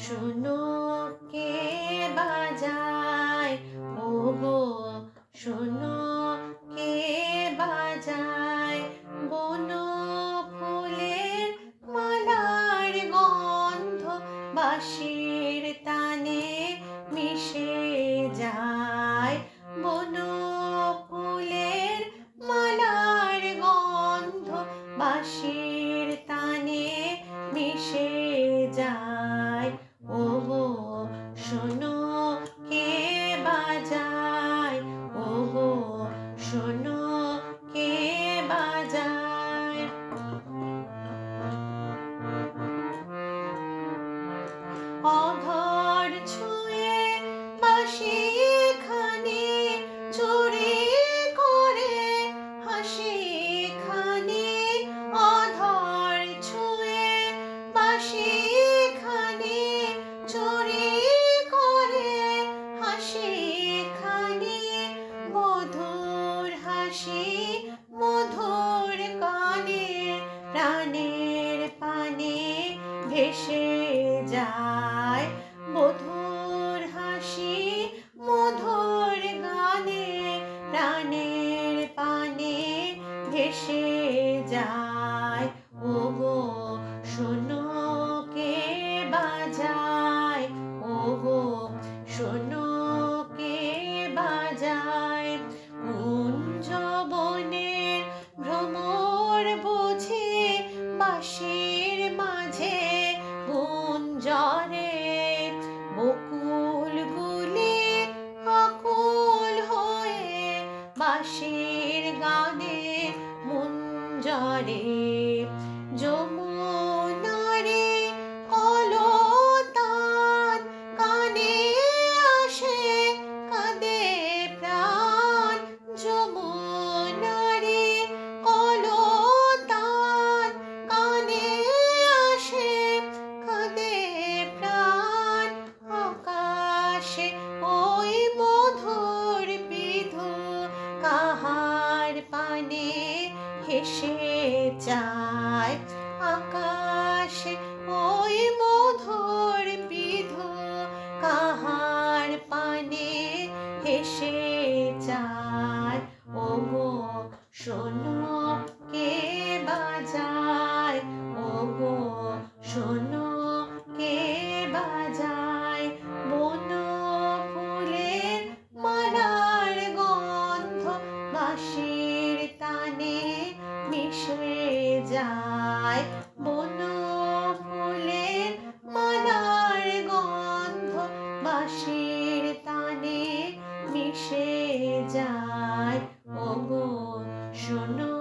শোনো কে বাজায়, ওগো শোনো কে বাজায়, বনফুলের মালার গন্ধ বাঁশির তানে মিশে যায়। বনফুলের মালার গন্ধ বাঁশির তানে মিশে যায়। ওগো শোনো কে বাজায়, ওগো শোনো কে বাজায়। অধর ছুঁয়ে বাঁশি খানি চুরি করে হাসি খানি, অধর ছুঁয়ে বাঁশি খানি চুরি করে হাসি খানি, মধুর হাসি মধুর কানে প্রাণের পানে ভেসে যায়। মধুর হাসি মধুর গানে প্রাণের পানে ভেসে যায়। ওগো শোনো কে বাজায়, ওগো শোনো কে বাজায়। কুঞ্জবনের ভ্রমর বুঝি বাঁশির মাঝে গুঞ্জরে, বকুলগুলি আকুল হয়ে বাঁশির গানে মুঞ্জরে। যমুনারে কলতান কানে আসে কাঁদে প্রাণ, যমুনারে কলতান কানে আসে কাঁদে প্রাণ। আকাশে ওই মধুর বিধু কাহার পানে হেসে যায়। আকাশে ওই মধুর বিধু কাহার পানে হেসে যায়। ওগো শোনো কে বাজায়, ওগো শোনো কে বাজায়, বনফুলের মালার গন্ধ বাঁশির তানে মিশে যায়। বনফুলের মালার গন্ধ বাঁশির তানে মিশে যায়। ওগো শোনো